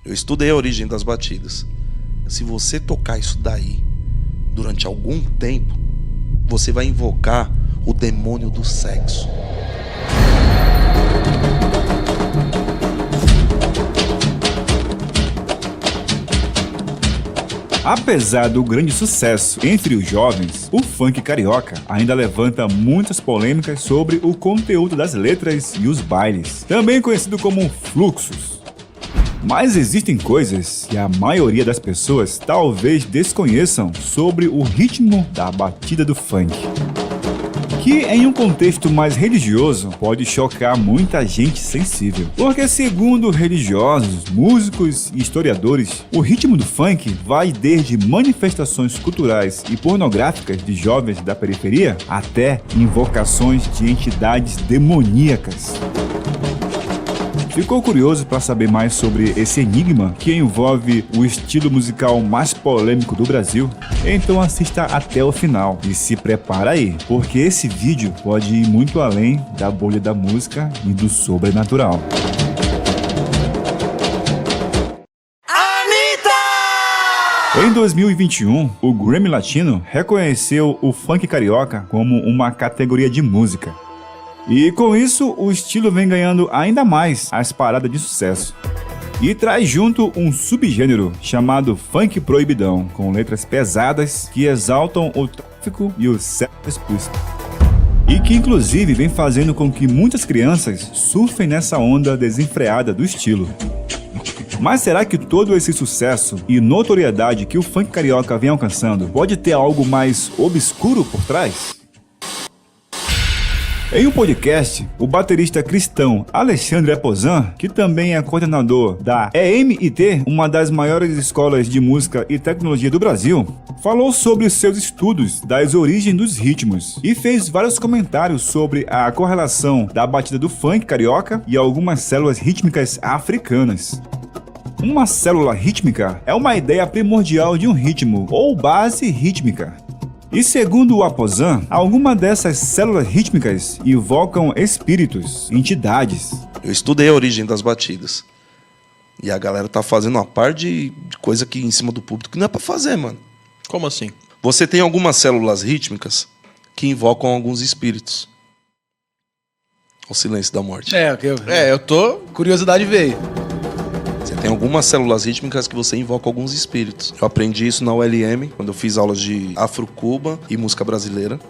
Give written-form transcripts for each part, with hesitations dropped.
Eu estudei a origem das batidas. Se você tocar isso daí durante algum tempo, você vai invocar o demônio do sexo. Apesar do grande sucesso entre os jovens, o funk carioca ainda levanta muitas polêmicas sobre o conteúdo das letras e os bailes, também conhecido como fluxos. Mas existem coisas que a maioria das pessoas talvez desconheçam sobre o ritmo da batida do funk, que em um contexto mais religioso pode chocar muita gente sensível. Porque segundo religiosos, músicos e historiadores, o ritmo do funk vai desde manifestações culturais e pornográficas de jovens da periferia até invocações de entidades demoníacas. Ficou curioso para saber mais sobre esse enigma que envolve o estilo musical mais polêmico do Brasil? Então assista até o final e se prepara aí, porque esse vídeo pode ir muito além da bolha da música e do sobrenatural. Em 2021, o Grammy Latino reconheceu o funk carioca como uma categoria de música. E com isso, o estilo vem ganhando ainda mais as paradas de sucesso. E traz junto um subgênero chamado funk proibidão, com letras pesadas que exaltam o tráfico e o sexo explícito. E que inclusive vem fazendo com que muitas crianças surfem nessa onda desenfreada do estilo. Mas será que todo esse sucesso e notoriedade que o funk carioca vem alcançando pode ter algo mais obscuro por trás? Em um podcast, o baterista cristão Alexandre Aposan, que também é coordenador da EMIT, uma das maiores escolas de música e tecnologia do Brasil, falou sobre seus estudos das origens dos ritmos e fez vários comentários sobre a correlação da batida do funk carioca e algumas células rítmicas africanas. Uma célula rítmica é uma ideia primordial de um ritmo ou base rítmica. E segundo o Aposan, algumas dessas células rítmicas invocam espíritos, entidades. Eu estudei a origem das batidas. E a galera tá fazendo uma par de coisa aqui em cima do púlpito que não é pra fazer, mano. Como assim? Você tem algumas células rítmicas que invocam alguns espíritos. O silêncio da morte. Eu tô... Curiosidade veio. Você tem algumas células rítmicas que você invoca alguns espíritos. Eu aprendi isso na ULM, quando eu fiz aulas de Afro-Cuba e música brasileira,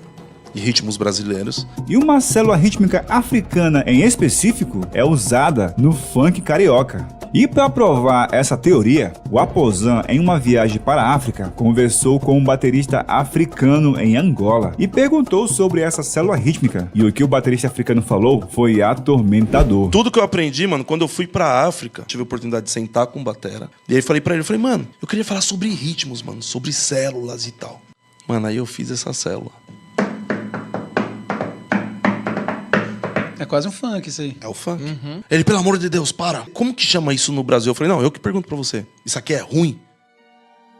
e ritmos brasileiros. E uma célula rítmica africana em específico é usada no funk carioca. E para provar essa teoria, o Aposan, em uma viagem para a África, conversou com um baterista africano em Angola e perguntou sobre essa célula rítmica. E o que o baterista africano falou foi atormentador. Tudo que eu aprendi, mano, quando eu fui para a África, tive a oportunidade de sentar com o batera. E aí falei para ele, mano, eu queria falar sobre ritmos, mano, sobre células e tal. Mano, aí eu fiz essa célula. É quase um funk isso aí. É o funk. Ele, pelo amor de Deus, para. Como que chama isso no Brasil? Eu falei, não, eu que pergunto pra você. Isso aqui é ruim?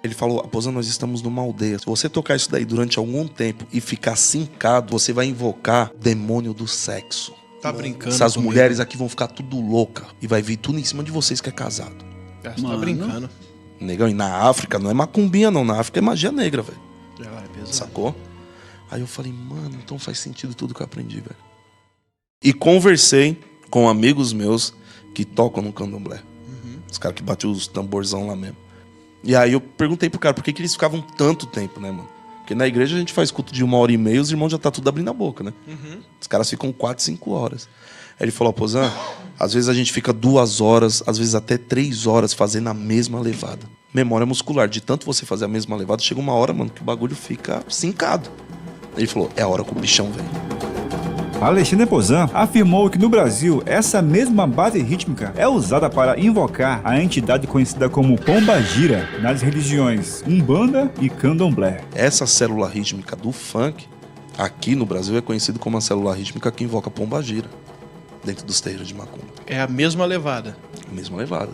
Ele falou, Aposan, nós estamos numa aldeia. Se você tocar isso daí durante algum tempo e ficar sincado, você vai invocar o demônio do sexo. Tá brincando. Essas mulheres aqui vão ficar tudo louca. E vai vir tudo em cima de vocês que é casado. Você tá brincando. Negão, e na África não é macumbinha não. Na África é magia negra, velho. É pesado. Sacou? Aí eu falei, mano, então faz sentido tudo que eu aprendi, velho. E conversei com amigos meus que tocam no candomblé. Os caras que batem os tamborzão lá mesmo. E aí eu perguntei pro cara por que eles ficavam tanto tempo, né, mano? Porque na igreja a gente faz culto de 1h30, os irmãos já tá tudo abrindo a boca, né? Os caras ficam 4, 5 horas. Aí ele falou, Aposan, às vezes a gente fica 2 horas, às vezes até 3 horas fazendo a mesma levada. Memória muscular, de tanto você fazer a mesma levada, chega uma hora, mano, que o bagulho fica sincado. Ele falou, é a hora que o bichão vem. Alexandre Aposan afirmou que no Brasil, essa mesma base rítmica é usada para invocar a entidade conhecida como Pombagira nas religiões Umbanda e Candomblé. Essa célula rítmica do funk, aqui no Brasil, é conhecida como a célula rítmica que invoca Pombagira, dentro dos terreiros de macumba. É a mesma levada. A mesma levada.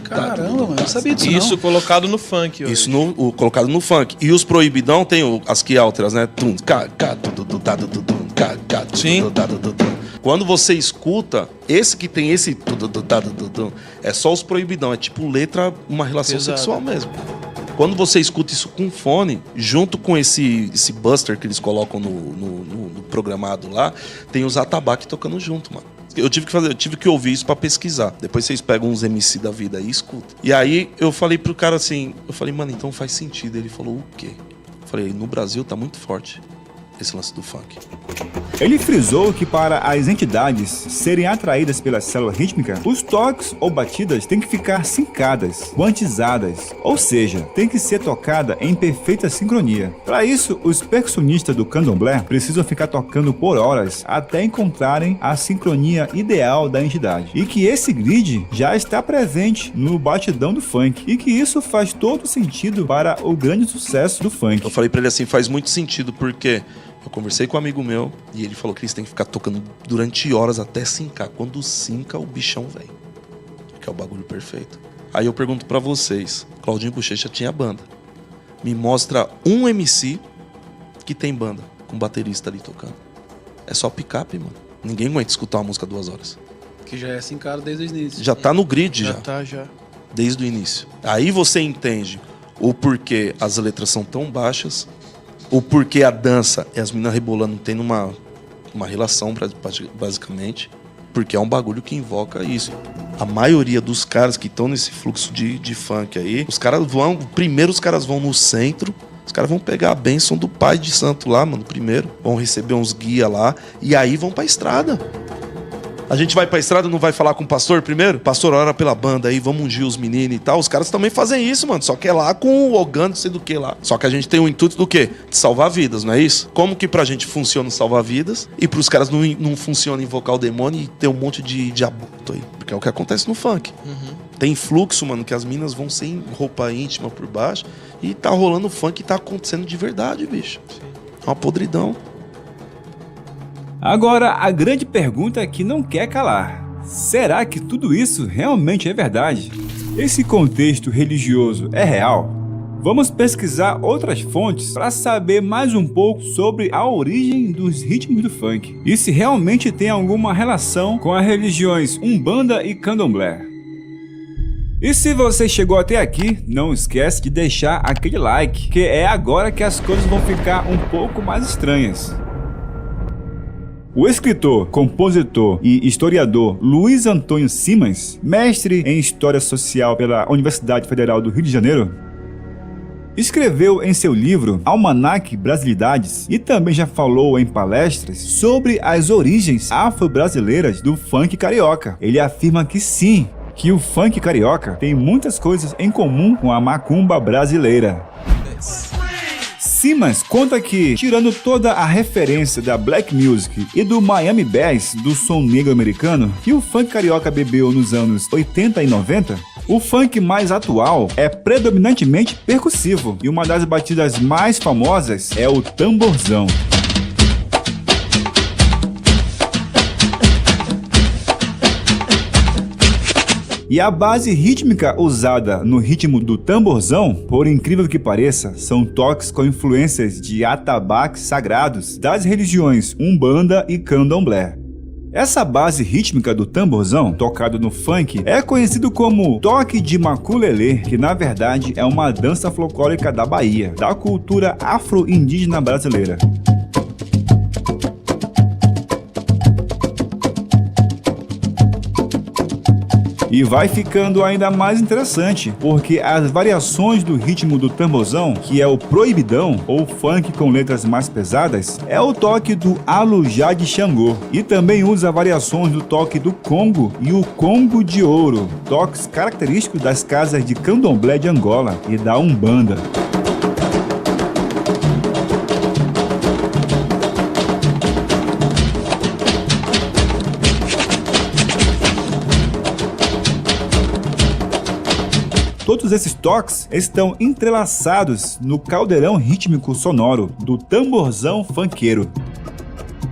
Caramba, mano, eu não sabia disso. Isso colocado no funk. Hoje. Isso colocado no funk. E os proibidão tem as que alteras, né? Sim. Quando você escuta, esse que tem esse... É só os proibidão, é tipo letra, uma relação sexual mesmo. Quando você escuta isso com fone, junto com esse buster que eles colocam no programado lá, tem os atabaque tocando junto, mano. Eu tive que ouvir isso pra pesquisar. Depois vocês pegam uns MC da vida aí e escutam. E aí eu falei pro cara assim, mano, então faz sentido. Ele falou, o quê? Eu falei, no Brasil tá muito forte esse lance do funk. Ele frisou que para as entidades serem atraídas pela célula rítmica, os toques ou batidas têm que ficar sincadas, quantizadas, ou seja, tem que ser tocada em perfeita sincronia. Para isso, os percussionistas do candomblé precisam ficar tocando por horas até encontrarem a sincronia ideal da entidade. E que esse grid já está presente no batidão do funk. E que isso faz todo sentido para o grande sucesso do funk. Eu falei pra ele assim, faz muito sentido, porque... eu conversei com um amigo meu e ele falou que eles têm que ficar tocando durante horas até sincar. Quando sinca, o bichão vem. Que é o bagulho perfeito. Aí eu pergunto pra vocês, Claudinho Bochecha tinha banda. Me mostra um MC que tem banda, com baterista ali tocando. É só picape, mano. Ninguém aguenta escutar uma música 2 horas. Que já é sincado desde o início. Já tá no grid, já. Já. Desde o início. Aí você entende o porquê as letras são tão baixas, o porquê a dança e as meninas rebolando tendo uma relação, basicamente, porque é um bagulho que invoca isso. A maioria dos caras que estão nesse fluxo de funk aí, os caras vão no centro, os caras vão pegar a bênção do pai de santo lá, mano, primeiro, vão receber uns guia lá, e aí vão pra estrada. A gente vai pra estrada, não vai falar com o pastor primeiro? Pastor, ora pela banda aí, vamos ungir os meninos e tal. Os caras também fazem isso, mano. Só que é lá com o Ogando, sei do que lá. Só que a gente tem o intuito do quê? De salvar vidas, não é isso? Como que pra gente funciona salvar vidas e pros caras não funciona invocar o demônio e ter um monte de aborto aí? Porque é o que acontece no funk. Tem fluxo, mano, que as minas vão sem roupa íntima por baixo e tá rolando funk e tá acontecendo de verdade, bicho. É uma podridão. Agora, a grande pergunta que não quer calar. Será que tudo isso realmente é verdade? Esse contexto religioso é real? Vamos pesquisar outras fontes para saber mais um pouco sobre a origem dos ritmos do funk e se realmente tem alguma relação com as religiões Umbanda e Candomblé. E se você chegou até aqui, não esquece de deixar aquele like, que é agora que as coisas vão ficar um pouco mais estranhas. O escritor, compositor e historiador Luiz Antônio Simões, mestre em História Social pela Universidade Federal do Rio de Janeiro, escreveu em seu livro Almanaque Brasilidades e também já falou em palestras sobre as origens afro-brasileiras do funk carioca. Ele afirma que sim, que o funk carioca tem muitas coisas em comum com a macumba brasileira. Simões conta que, tirando toda a referência da black music e do Miami Bass, do som negro americano, que o funk carioca bebeu nos anos 80 e 90, o funk mais atual é predominantemente percussivo e uma das batidas mais famosas é o tamborzão. E a base rítmica usada no ritmo do tamborzão, por incrível que pareça, são toques com influências de atabaques sagrados das religiões Umbanda e Candomblé. Essa base rítmica do tamborzão, tocado no funk, é conhecido como toque de maculelê, que na verdade é uma dança folclórica da Bahia, da cultura afro-indígena brasileira. E vai ficando ainda mais interessante, porque as variações do ritmo do tamborzão, que é o proibidão, ou funk com letras mais pesadas, é o toque do Alujá de Xangô. E também usa variações do toque do Congo e o Congo de Ouro, toques característicos das casas de candomblé de Angola e da Umbanda. Todos esses toques estão entrelaçados no caldeirão rítmico sonoro do tamborzão funkeiro.